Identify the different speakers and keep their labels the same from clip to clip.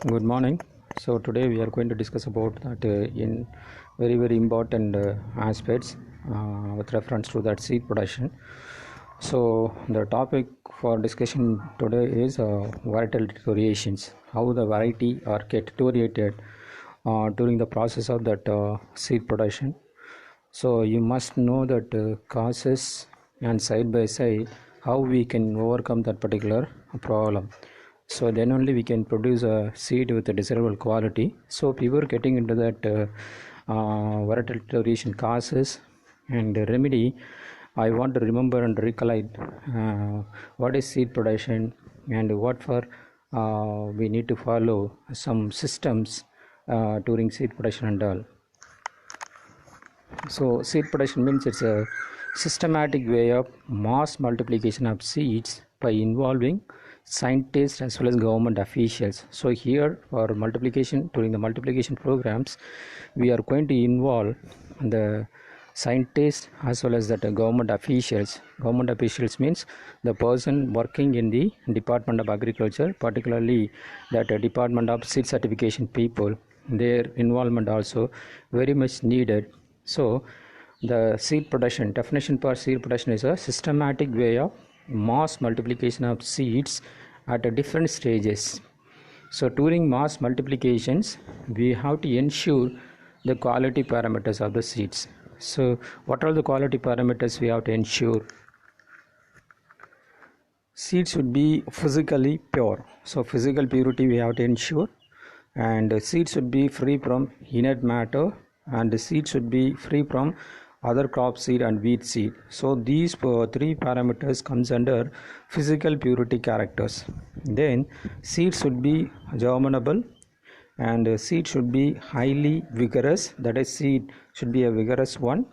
Speaker 1: Good morning. So today we are going to discuss about that in very important aspects with reference to that seed production. So the topic for discussion today is varietal deteriorations. How the variety are get deteriorated during the process of that seed production. So you must know that causes and side by side how we can overcome that particular problem. So then only we can produce a seed with a desirable quality. So before getting into that varietal deterioration causes and remedy, I want to remember and recollect what is seed production and what for we need to follow some systems during seed production and all. So seed production means it's a systematic way of mass multiplication of seeds by involving scientists as well as government officials. So here for multiplication, during the multiplication programs, we are going to involve the scientists as well as that government officials. Government officials means the person working in the Department of Agriculture, particularly that Department of Seed Certification people. Their involvement also very much needed. So the seed production, definition for seed production is a systematic way of mass multiplication of seeds at different stages. So during mass multiplications, we have to ensure the quality parameters of the seeds. So what are the quality parameters we have to ensure? Seeds should be physically pure. So physical purity we have to ensure, and seeds should be free from inert matter, and the seed should be free from other crop seed and wheat seed. So these three parameters comes under physical purity characters. Then seed should be germinable, and seed should be highly vigorous, that is seed should be a vigorous one,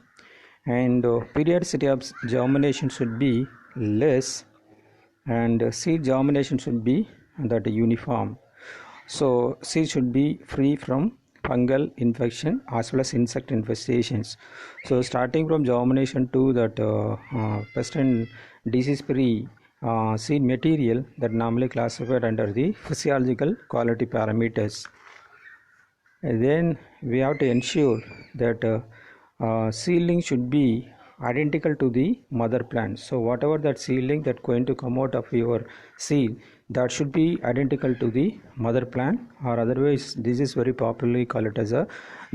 Speaker 1: and periodicity of germination should be less, and seed germination should be that uniform. So seed should be free from fungal infection as well as insect infestations. So starting from germination to that pest and disease free seed material, that normally classified under the physiological quality parameters. And then we have to ensure that seedling should be identical to the mother plant. So whatever that seedling that going to come out of your seed, that should be identical to the mother plant, or otherwise this is very popularly called as a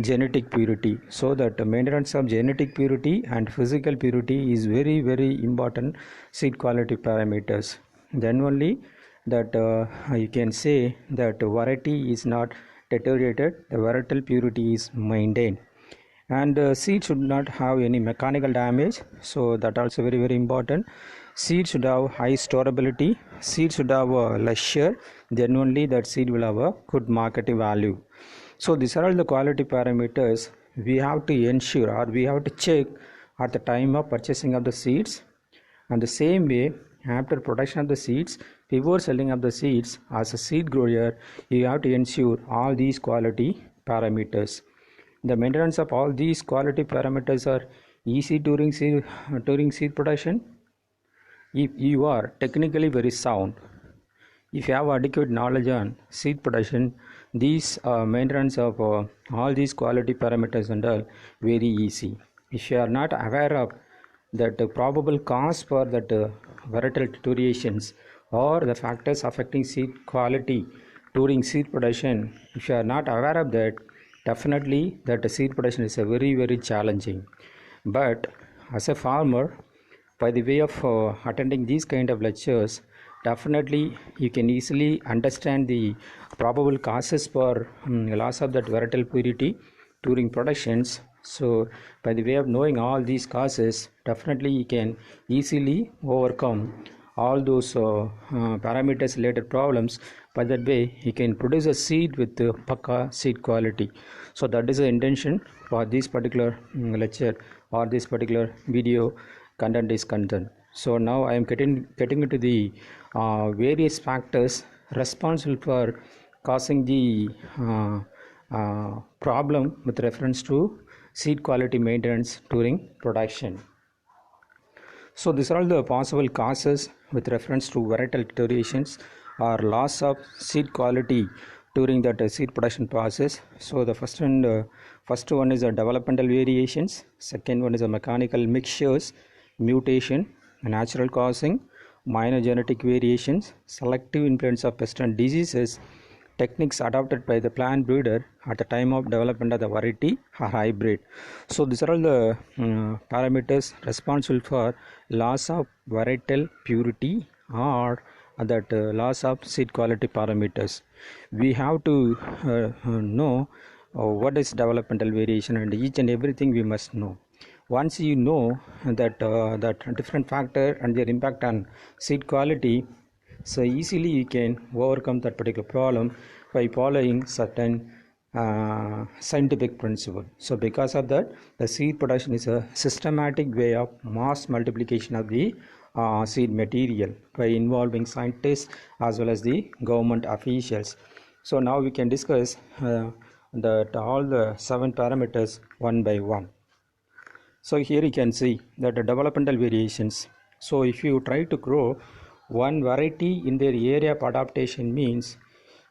Speaker 1: genetic purity. So that maintenance of genetic purity and physical purity is very important seed quality parameters. Then only that you can say that variety is not deteriorated, the varietal purity is maintained, and seed should not have any mechanical damage. So that also very important. Seed should have high storability, seed should have leisure, then only that seed will have a good market value. So these are all the quality parameters we have to ensure, or we have to check at the time of purchasing of the seeds. And the same way, after production of the seeds, before selling of the seeds, as a seed grower, you have to ensure all these quality parameters. The maintenance of all these quality parameters are easy during seed production if you are technically very sound. If you have adequate knowledge on seed production, these maintenance of all these quality parameters and all very easy. If you are not aware of that probable cause for that varietal deteriorations or the factors affecting seed quality during seed production, if you are not aware of that, definitely that seed production is a very challenging. But as a farmer, by the way of attending these kind of lectures, definitely you can easily understand the probable causes for loss of that varietal purity during productions. So by the way of knowing all these causes, definitely you can easily overcome all those parameters related problems. By that way you can produce a seed with pakka seed quality. So that is the intention for this particular lecture, or this particular video content is content. So now I am getting into the various factors responsible for causing the problem with reference to seed quality maintenance during production. So these are all the possible causes with reference to varietal deteriorations or loss of seed quality during that seed production process. So the first one is a developmental variations, second one is a mechanical mixtures, mutation, natural causing, minor genetic variations, selective influence of pest and diseases, techniques adopted by the plant breeder at the time of development of the variety or hybrid. So these are all the parameters responsible for loss of varietal purity or that loss of seed quality parameters. We have to know what is developmental variation, and each and everything we must know. Once you know that different factor and their impact on seed quality, so easily you can overcome that particular problem by following certain scientific principle. So because of that, the seed production is a systematic way of mass multiplication of the seed material by involving scientists as well as the government officials. So now we can discuss all the 7 parameters one by one. So here you can see that the developmental variations. So if you try to grow one variety in their area of adaptation, means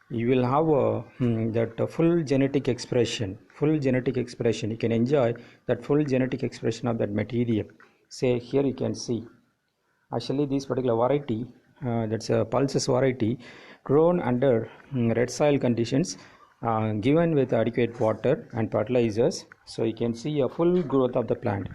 Speaker 1: you will have that full genetic expression. You can enjoy that full genetic expression of that material. Say here you can see actually this particular variety, that's a pulses variety, grown under red soil conditions, given with adequate water and fertilizers. So you can see a full growth of the plant,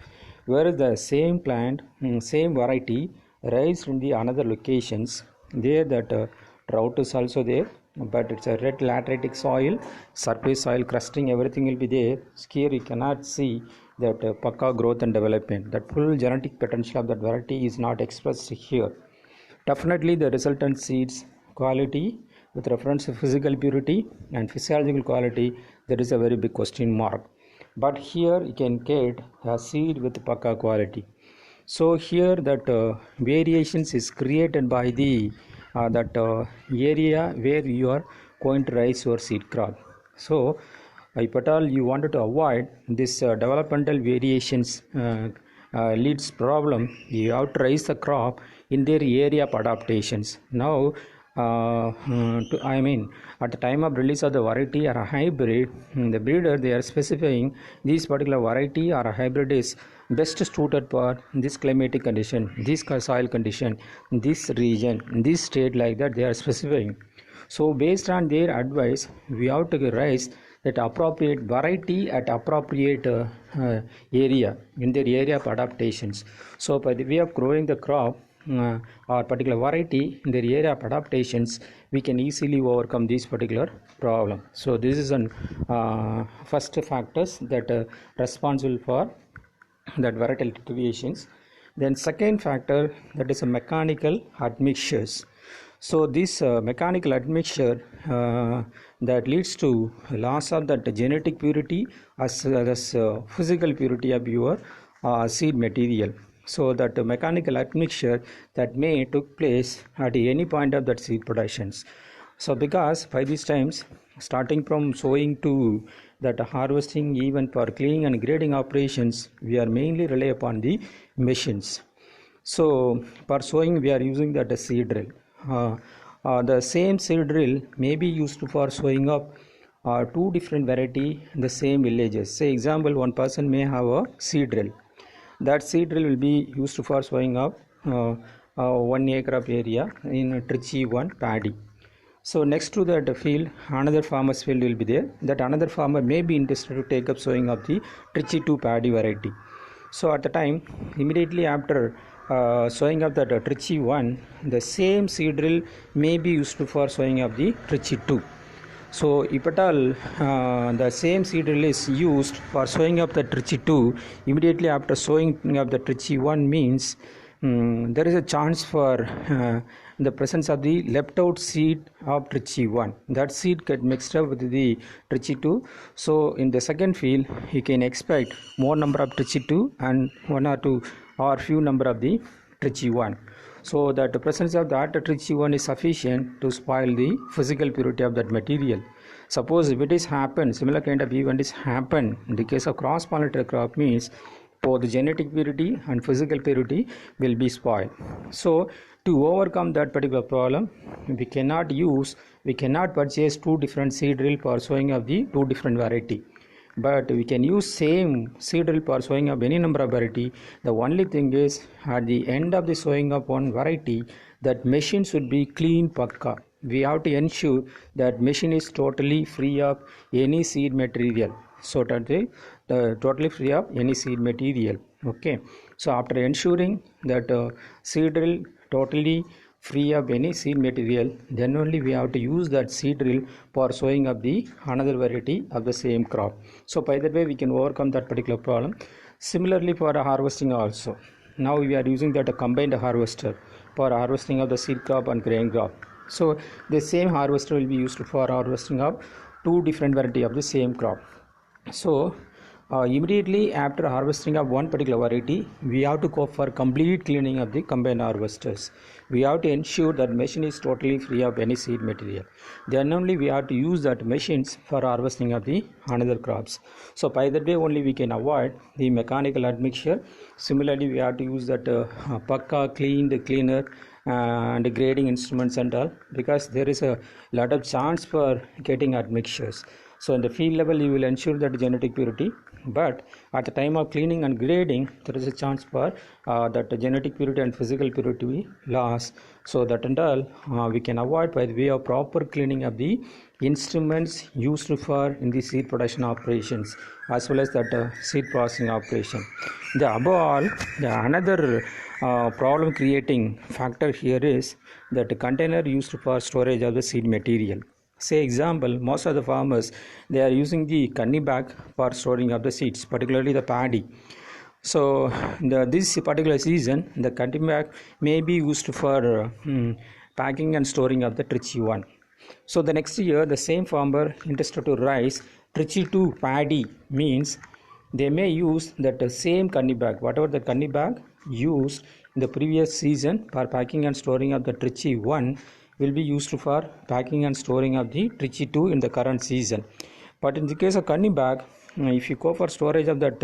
Speaker 1: whereas the same plant, same variety raised in the another locations, there that drought is also there, but it's a red lateritic soil, surface soil crusting, everything will be there. Here you cannot see that pakka growth and development. That full genetic potential of that variety is not expressed here. Definitely the resultant seeds quality with reference to physical purity and physiological quality, there is a very big question mark. But here you can get a seed with pakka quality. So here that variations is created by the area where you are going to raise your seed crop. So if at all you wanted to avoid this developmental variations leads problem, you have to raise the crop in their area of adaptations. Now at the time of release of the variety or a hybrid, the breeder they are specifying this particular variety or a hybrid is best suited for this climatic condition, this soil condition, this region, this state, like that they are specifying. So based on their advice, we have to raise that appropriate variety at appropriate area in their area of adaptations. So by the way of growing the crop or particular variety in their area of adaptations, we can easily overcome this particular problem. So this is an first factors that responsible for that varietal deviations. Then second factor, that is a mechanical admixtures. So this mechanical admixture that leads to loss of that genetic purity as well as physical purity of your seed material. So that mechanical admixture that may took place at any point of that seed productions. So because by these times, starting from sowing to that harvesting, even for cleaning and grading operations, we are mainly rely upon the machines. So for sowing we are using that seed drill. The same seed drill may be used for sowing up two different variety in the same villages. Say example, one person may have a seed drill. That seed drill will be used for sowing up 1 acre of area in Trichy 1 paddy. So next to that field, another farmer's field will be there. That another farmer may be interested to take up sowing of the Trichy 2 paddy variety. So at the time, immediately after sowing of the Trichy 1, the same seed drill may be used for sowing of the Trichy 2. So if at all the same seed drill is used for sowing of the Trichy 2, immediately after sowing of the Trichy 1 means there is a chance for the presence of the left out seed of Trichy 1. That seed get mixed up with the Trichy 2. So in the second field, you can expect more number of Trichy 2 and 1 or 2 or few number of the Trichy 1. So that the presence of that Trichy 1 is sufficient to spoil the physical purity of that material. Suppose if it is happened, similar kind of event is happened in the case of cross-pollinated crop, means both genetic purity and physical purity will be spoiled. So to overcome that particular problem, we cannot purchase two different seed drill for sowing of the two different variety, but we can use same seed drill for sowing of any number of variety. The only thing is, at the end of the sowing of one variety, that machine should be clean pakka. We have to ensure that machine is totally free of any seed material, so that totally free of any seed material. Okay, so after ensuring that seed drill totally free of any seed material, then only we have to use that seed drill for sowing of the another variety of the same crop. So by that way we can overcome that particular problem. Similarly for harvesting also, now we are using that combined harvester for harvesting of the seed crop and grain crop. So the same harvester will be used for harvesting of two different variety of the same crop. So immediately after harvesting of one particular variety, we have to go for complete cleaning of the combine harvesters. We have to ensure that machine is totally free of any seed material. Then only we have to use that machines for harvesting of the another crops. So by that way only we can avoid the mechanical admixture. Similarly, we have to use that pakka cleaned cleaner and grading instruments and all, because there is a lot of chance for getting admixtures. So in the field level you will ensure that genetic purity, but at the time of cleaning and grading there is a chance for that genetic purity and physical purity loss. So that and all we can avoid by the way of proper cleaning of the instruments used for in the seed production operations as well as that seed processing operation. The above all, the another problem creating factor here is that the container used for storage of the seed material. Say example, most of the farmers, they are using the kanni bag for storing of the seeds, particularly the paddy. So this particular season the kanni bag may be used for packing and storing of the Trichy 1. So the next year the same farmer interested to raise Trichy 2 paddy, means they may use that same kanni bag, whatever the kanni bag used in the previous season for packing and storing of the Trichy 1 will be used for packing and storing of the Trichy 2 in the current season. But in the case of kanni bag, if you go for storage of that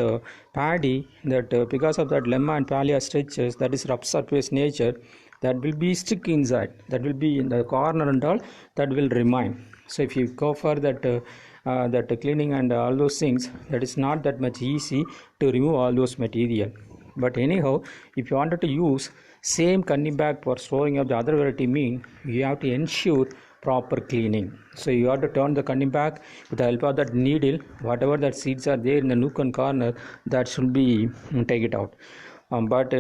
Speaker 1: paddy, that because of that lemma and palea stretches, that is rough surface nature, that will be stick inside, that will be in the corner and all, that will remain. So if you go for that cleaning and all those things, that is not that much easy to remove all those material. But anyhow, if you wanted to use same kanni bag for storing of the other variety, mean you have to ensure proper cleaning. So you have to turn the kanni bag with the help of that needle, whatever that seeds are there in the nook and corner, that should be take it out. But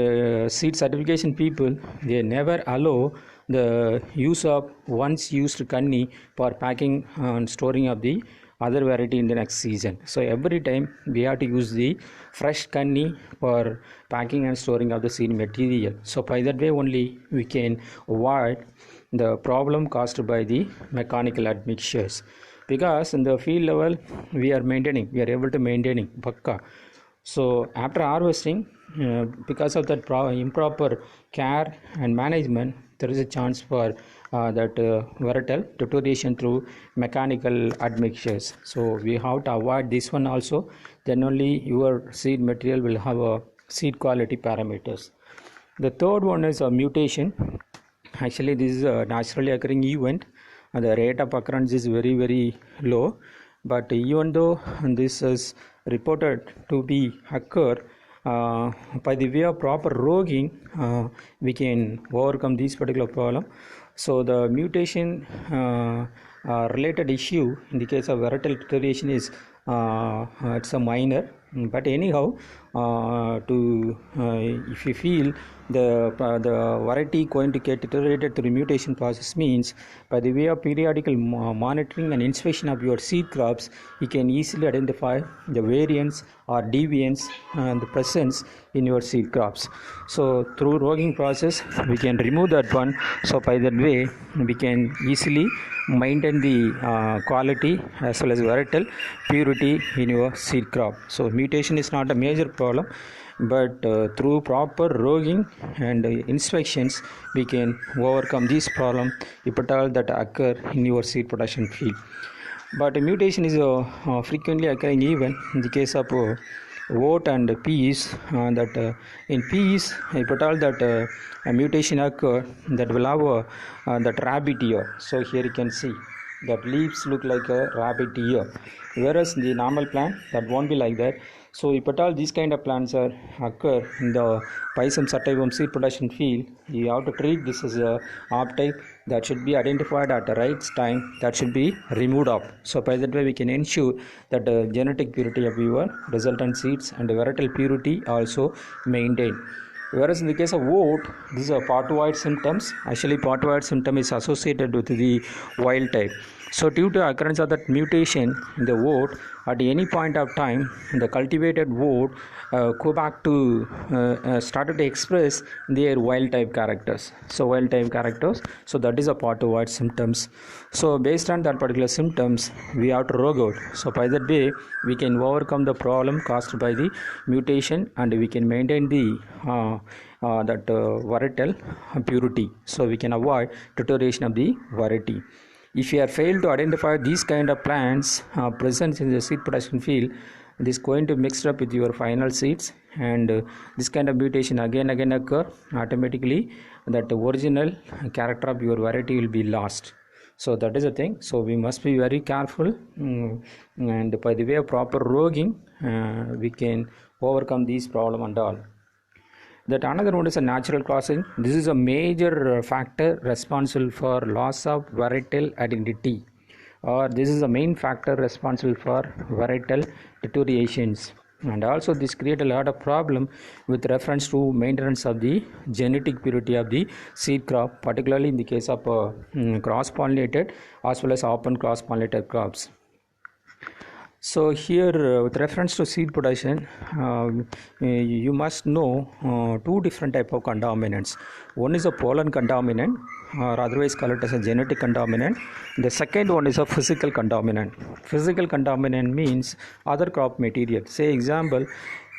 Speaker 1: seed certification people, they never allow the use of once used kanni for packing and storing of the other variety in the next season. So every time we have to use the fresh kanni for packing and storing of the seed material. So by that way only we can avoid the problem caused by the mechanical admixtures, because in the field level we are able to maintaining pakka. So after harvesting, because of that improper care and management, there is a chance for that varietal deterioration through mechanical admixtures. So we have to avoid this one also. Then only your seed material will have a seed quality parameters. The third one is a mutation. Actually, this is a naturally occurring event, and the rate of occurrence is very low. But even though this is reported to be occur, by the way of proper roguing, we can overcome this particular problem. So the mutation related issue in the case of varietal deterioration is it's a minor, but anyhow if you feel the variety going to get deteriorated through mutation process, means by the way of periodical monitoring and inspection of your seed crops, you can easily identify the variance or deviance and the presence in your seed crops. So through roguing process we can remove that one. So by that way we can easily maintain the quality as well as varietal purity in your seed crop. So mutation is not a major problem, but through proper roguing and inspections we can overcome this problem if at all that occur in your seed production field. But mutation is a frequently occurring event in the case of oat and peas, in peas, if at all that a mutation occur, that will have that rabbit ear. So here you can see that leaves look like a rabbit ear, whereas the normal plant that won't be like that. So if at all these kind of plants are occur in the Pisum sativum seed production field, you have to treat this as a op type that should be identified at the right time, that should be removed off. So by that way we can ensure that the genetic purity of your resultant seeds and the varietal purity also maintained. Whereas in the case of oat, these are partoid symptoms. Actually, partoid symptom is associated with the wild type. So due to occurrence of that mutation in the oat, at any point of time, the cultivated oat go back to started to express their wild type characters. So wild type characters. So that is a partoid symptoms. So based on that particular symptoms, we have to rogue out. So by that way, we can overcome the problem caused by the mutation, and we can maintain the varietal purity. So we can avoid deterioration of the variety. If you have failed to identify these kind of plants present in the seed production field, this is going to mix up with your final seeds, and this kind of mutation again occur. Automatically that original character of your variety will be lost. So that is the thing. So we must be very careful, and by the way of proper roguing, we can overcome these problem and all. That another one is a natural crossing. This is a major factor responsible for loss of varietal identity, or this is the main factor responsible for varietal deteriorations. And also this create a lot of problem with reference to maintenance of the genetic purity of the seed crop, particularly in the case of cross pollinated as well as open cross pollinated crops. So here with reference to seed production, you must know two different type of contaminants. One is a pollen contaminant, or otherwise called as a genetic contaminant. The second one is a physical contaminant. Physical contaminant means other crop material. Say example,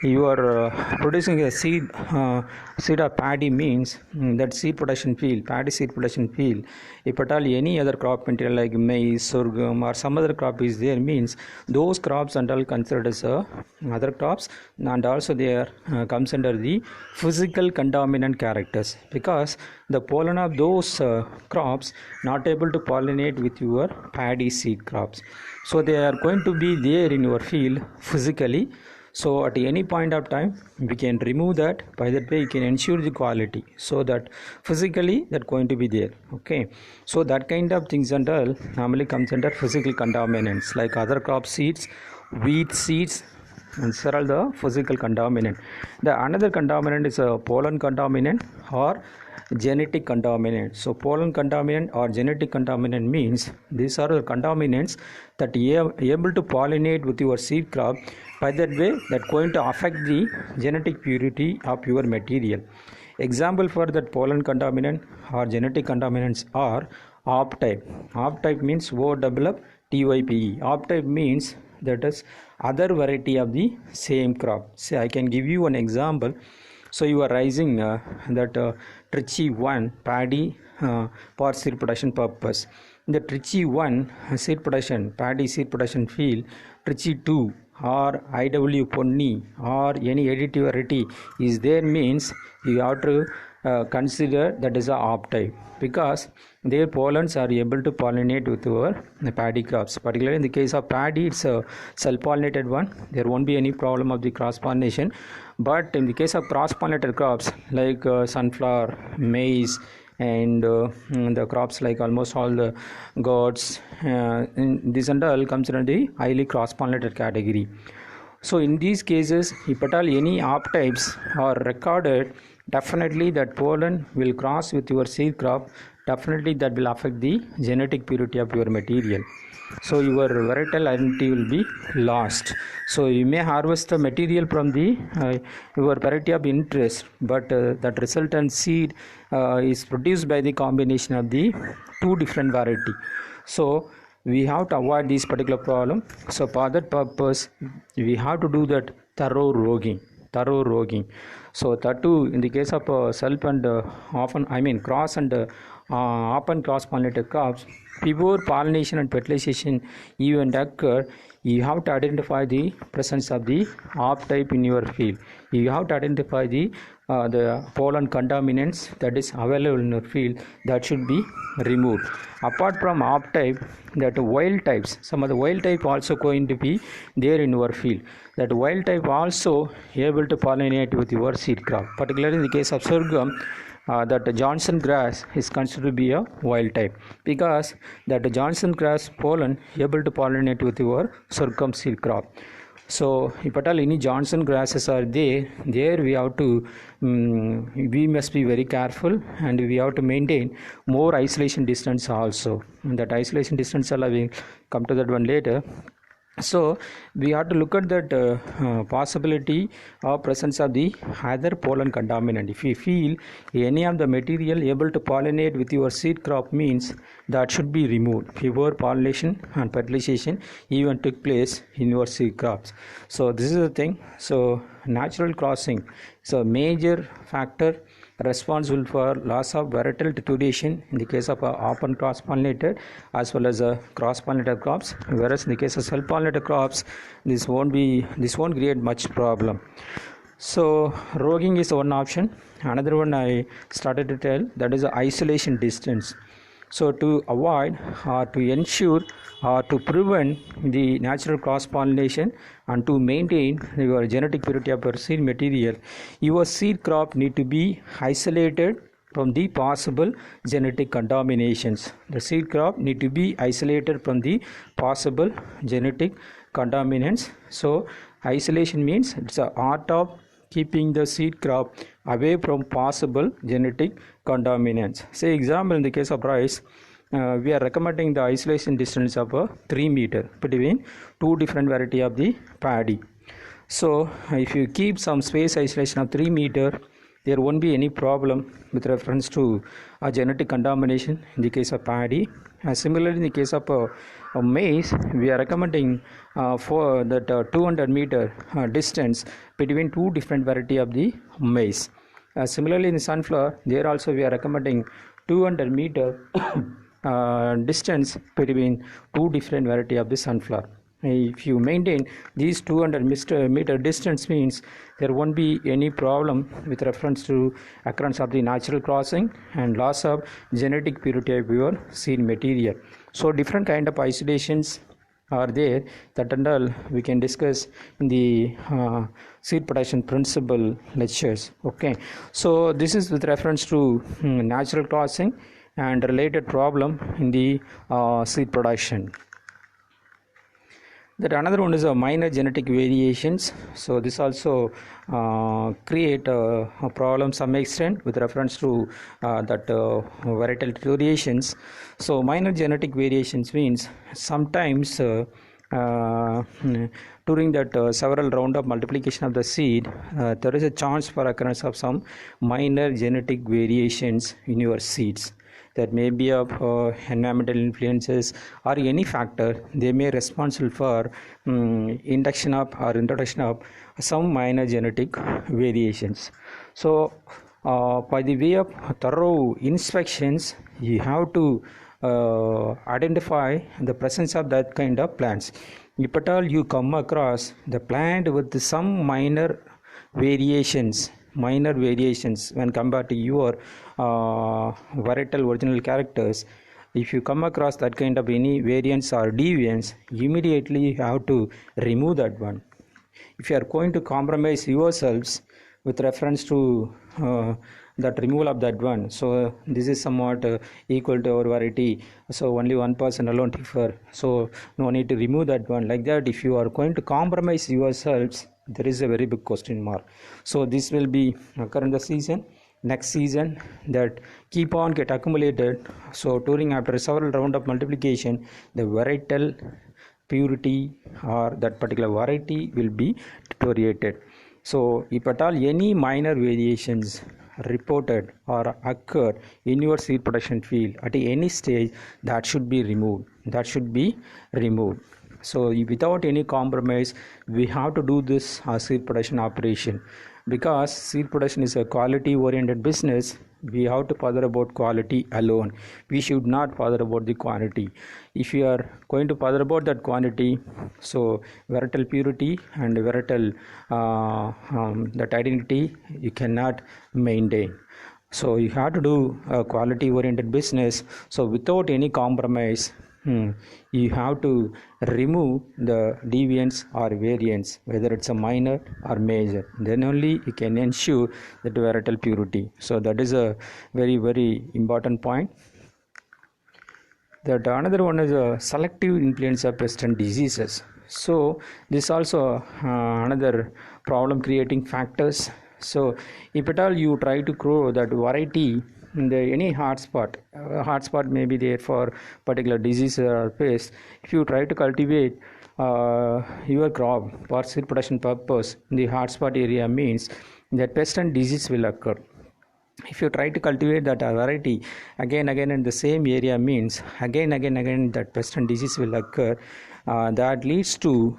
Speaker 1: you are producing a seed of paddy, means that seed production field, paddy seed production field, if at all any other crop material like maize, sorghum or some other crop is there, means those crops and all considered as other crops, and also they are comes under the physical contaminant characters, because the pollen of those crops not able to pollinate with your paddy seed crops, so they are going to be there in your field physically. So at any point of time we can remove that. By that way you can ensure the quality, so that physically that going to be there. Okay, so that kind of things and all normally comes under physical contaminants, like other crop seeds, wheat seeds, and several the physical contaminant. The another contaminant is a pollen contaminant or genetic contaminant. So pollen contaminant or genetic contaminant means these are the contaminants that are able to pollinate with your seed crop. By that way that going to affect the genetic purity of your material. Example for that pollen contaminant or genetic contaminants are op type. Op type means OPPTYPE. Op type means that is other variety of the same crop. Say I can give you an example. So you are raising that Trichy 1 paddy for seed production purpose. In the Trichy 1 seed production, paddy seed production field, Trichy 2 or IW Ponni or any additive variety is there, means you have to consider that is a op type, because their pollens are able to pollinate with your paddy crops. Particularly in the case of paddy, it's a self-pollinated one, there won't be any problem of the cross pollination. But in the case of cross pollinated crops like sunflower, maize, and the crops like almost all the gourds, this and all comes under the highly cross pollinated category. So in these cases, if at all any op types are recorded, definitely that pollen will cross with your seed crop, definitely that will affect the genetic purity of your material. So your varietal identity will be lost. So you may harvest the material from the your variety of interest, but that resultant seed is produced by the combination of the two different variety. So we have to avoid this particular problem. So for that purpose we have to do that thorough roguing. So that too in the case of self and often cross and open cross-pollinated crops, before pollination and fertilization event occur, you have to identify the presence of the op type in your field. You have to identify the pollen contaminants that is available in your field that should be removed. Apart from op type, that wild types, some of the wild type also going to be there in your field. That wild type also able to pollinate with your seed crop. Particularly in the case of sorghum, that Johnson grass is considered to be a wild type, because that Johnson grass pollen able to pollinate with your sorghum seed crop. So if at all any Johnson grasses are there we have to we must be very careful, and we have to maintain more isolation distance also. That isolation distance I will come to that one later. So we have to look at that possibility of presence of the other pollen contaminant. If we feel any of the material able to pollinate with your seed crop, means that should be removed before pollination and fertilization even took place in your seed crops. So this is the thing. So natural crossing is a major factor responsible for loss of varietal deterioration in the case of open cross-pollinated as well as cross-pollinated crops, whereas in the case of self-pollinated crops this won't create much problem. So roguing is one option. Another one I started to tell, that is isolation distance. So to avoid or to ensure or to prevent the natural cross-pollination and to maintain your genetic purity of your seed material, your seed crop need to be isolated from the possible genetic contaminations. The seed crop need to be isolated from the possible genetic contaminants. So isolation means it's an art of keeping the seed crop away from possible genetic contaminants. Say example, in the case of rice, we are recommending the isolation distance of 3 meter between two different variety of the paddy. So if you keep some space isolation of 3 meter, there won't be any problem with reference to genetic contamination in the case of paddy. Similarly, in the case of maize, we are recommending for that 200 meter distance between two different variety of the maize. Similarly, in the sunflower, there also we are recommending 200 meter distance between two different variety of the sunflower. If you maintain these 200 meter distance, means there won't be any problem with reference to occurrence of the natural crossing and loss of genetic purity of your seed material. So different kind of isolations are there, that and all we can discuss in the seed protection principle lectures. Okay, so this is with reference to natural crossing and related problem in the seed production. That another one is a minor genetic variations. So this also create a problem some extent with reference to that varietal variations. So minor genetic variations means sometimes during that several round of multiplication of the seed, there is a chance for occurrence of some minor genetic variations in your seeds. That may be of environmental influences or any factor. They may responsible for induction of or introduction of some minor genetic variations. So by the way of thorough inspections, you have to identify the presence of that kind of plants. If at all you come across the plant with some minor variations when compared to your varietal original characters, if you come across that kind of any variance or deviance, immediately you have to remove that one. If you are going to compromise yourselves with reference to that removal of that one, so this is somewhat equal to our variety, so only one person alone differ, so no need to remove that one. Like that, if you are going to compromise yourselves, there is a very big question mark. So this will be occur in the season, next season, that keep on get accumulated. So during after several round of multiplication, the varietal purity or that particular variety will be deteriorated. So if at all any minor variations reported or occurred in your seed production field at any stage, that should be removed. So without any compromise, we have to do this seed production operation, because seed production is a quality oriented business, we have to bother about quality alone. We should not bother about the quantity. If you are going to bother about that quantity, so varietal purity and varietal that identity you cannot maintain. So you have to do a quality oriented business, so without any compromise. You have to remove the deviance or variance, whether it's a minor or major. Then only you can ensure that varietal purity. So that is a very important point. That another one is a selective influence of pest and diseases. So this also another problem creating factors. So if at all you try to grow that variety in any hotspot may be there for particular disease or pest. If you try to cultivate your crop for seed production purpose in the hotspot area, means that pest and disease will occur. If you try to cultivate that variety again in the same area, means again that pest and disease will occur. That leads to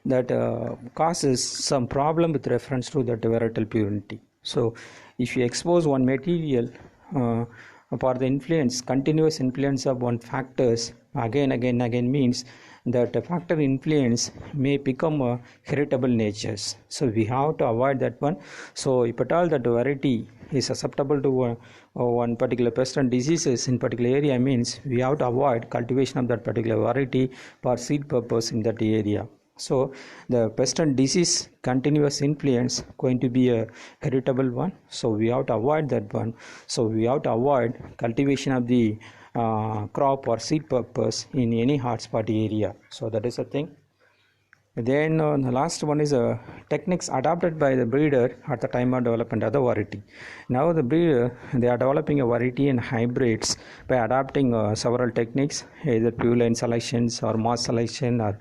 Speaker 1: that causes some problem with reference to that varietal purity. So if you expose one material for the continuous influence of one factors again means that the factor influence may become a heritable natures. So we have to avoid that one. So if at all that variety is susceptible to one particular pest and diseases in particular area, means we have to avoid cultivation of that particular variety for seed purpose in that area. So the pest and disease continuous influence going to be a heritable one, so we have to avoid that one. So we have to avoid cultivation of the crop or seed purpose in any hotspot area. So that is a thing. Then the last one is techniques adopted by the breeder at the time of development of the variety. Now the breeder, they are developing a variety and hybrids by adopting several techniques, either pure line selections or mass selection or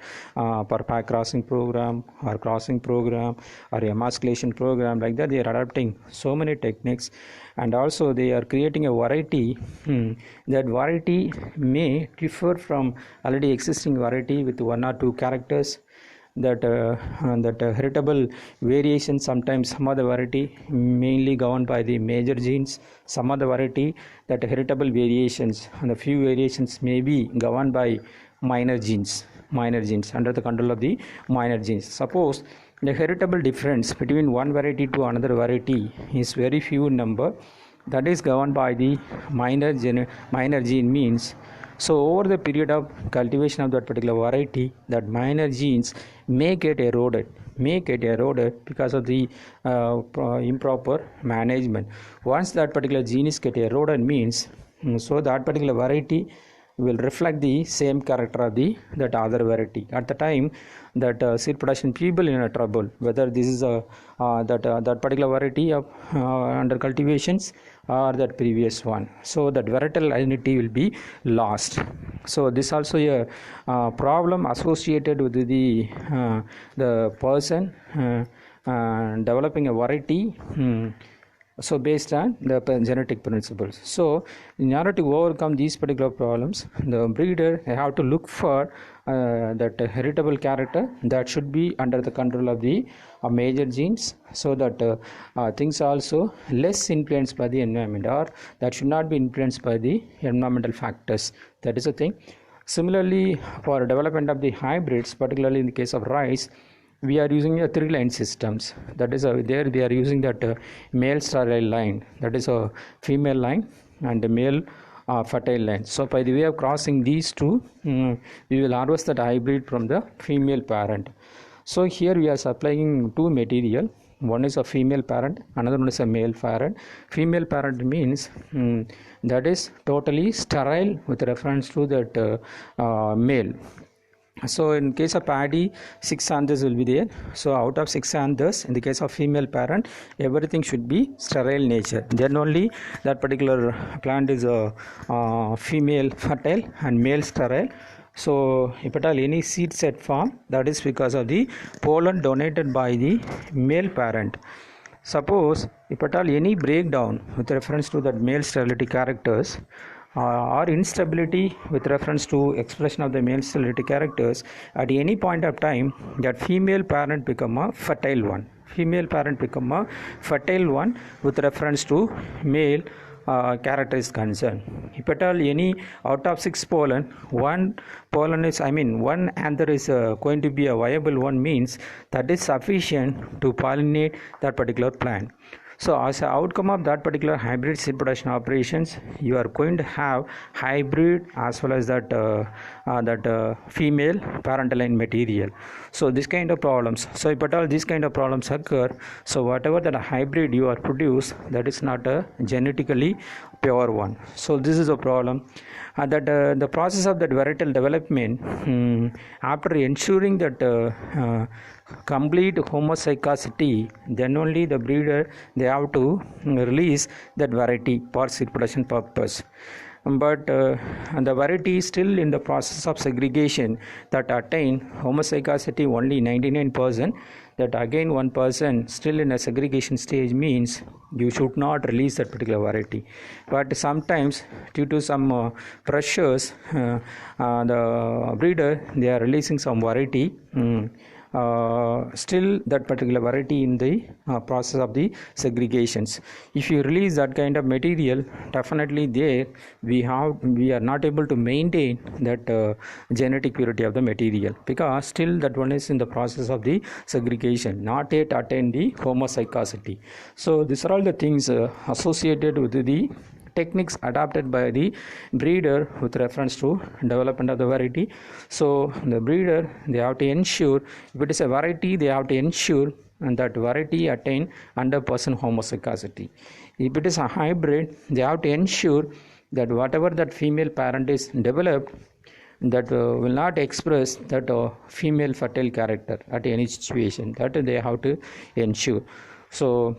Speaker 1: per pack crossing program or crossing program or emasculation program. Like that they are adopting so many techniques, and also they are creating a variety. That variety may differ from already existing variety with one or two characters. That heritable variation, sometimes some of the variety mainly governed by the major genes, some of the variety that heritable variations and a few variations may be governed by minor genes under the control of the minor genes. Suppose the heritable difference between one variety to another variety is very few in number, that is governed by the minor gene, means so over the period of cultivation of that particular variety, that minor genes may get eroded because of the improper management. Once that particular genes get eroded, means so that particular variety will reflect the same character of that other variety. At the time that seed production people in a trouble, whether this is that particular variety of under cultivations or that previous one, so that varietal identity will be lost. So this also a problem associated with the person developing a variety. So based on the genetic principles. So in order to overcome these particular problems, the breeder have to look for that heritable character that should be under the control of the major genes, so that things also less influenced by the environment, or that should not be influenced by the environmental factors. That is a thing. Similarly, for development of the hybrids, particularly in the case of rice, we are using a 3-line systems. That is there they are using that male sterile line, that is a female line, and a male fertile line. So by the way of crossing these two, we will harvest that hybrid from the female parent. So here we are supplying two material. One is a female parent, another one is a male parent. Female parent means that is totally sterile with reference to that male. So in case of paddy, 6 anthers will be there. So out of 6 anthers, in the case of female parent, everything should be sterile nature. Then only that particular plant is a female fertile and male sterile. So if at all any seed set form, that is because of the pollen donated by the male parent. Suppose if at all any breakdown with reference to that male sterility characters, or instability with reference to expression of the male sterility characters, at any point of time that female parent become a fertile one. female parent become a fertile one with reference to male character is concerned. If at all any out of 6 pollen, one pollen is, one anther is going to be a viable one, means that is sufficient to pollinate that particular plant. So as an outcome of that particular hybrid seed production operations, you are going to have hybrid as well as that female parental line material. So this kind of problems. So if at all these kind of problems occur, so whatever that hybrid you are produce, that is not a genetically pure one. So this is a problem. That the process of that varietal development, after ensuring that complete homozygosity, then only the breeder they have to release that variety for seed production purpose. But the variety is still in the process of segregation, that attain homozygosity only 99%, that again 1% still in a segregation stage, means you should not release that particular variety. But sometimes due to some pressures, the breeder they are releasing some variety, still that particular variety in the process of the segregations. If you release that kind of material, definitely there we are not able to maintain that genetic purity of the material, because still that one is in the process of the segregation, not yet attain the homozygosity. So these are all the things associated with the techniques adopted by the breeder with reference to development of the variety. So the breeder they have to ensure, if it is a variety, they have to ensure and that variety attain 100% homozygosity. If it is a hybrid, they have to ensure that whatever that female parent is developed, that will not express that female fertile character at any situation, that they have to ensure. So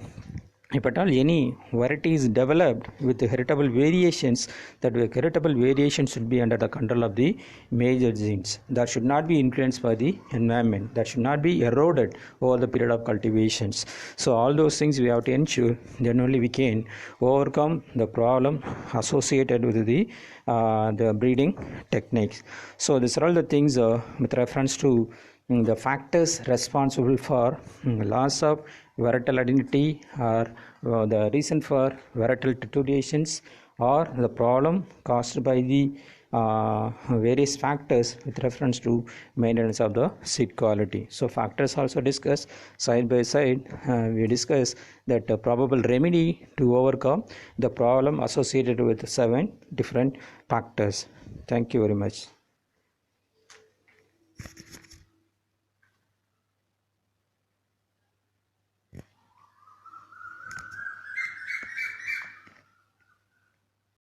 Speaker 1: if at all any variety is developed with heritable variations, that heritable variations should be under the control of the major genes, that should not be influenced by the environment, that should not be eroded over the period of cultivations. So all those things we have to ensure, then only we can overcome the problem associated with the breeding techniques. So these are all the things with reference to the factors responsible for loss of varietal identity, or the reason for varietal deteriorations, or the problem caused by the various factors with reference to maintenance of the seed quality. So factors also discussed side by side. We discuss that probable remedy to overcome the problem associated with 7 different factors. Thank you very much.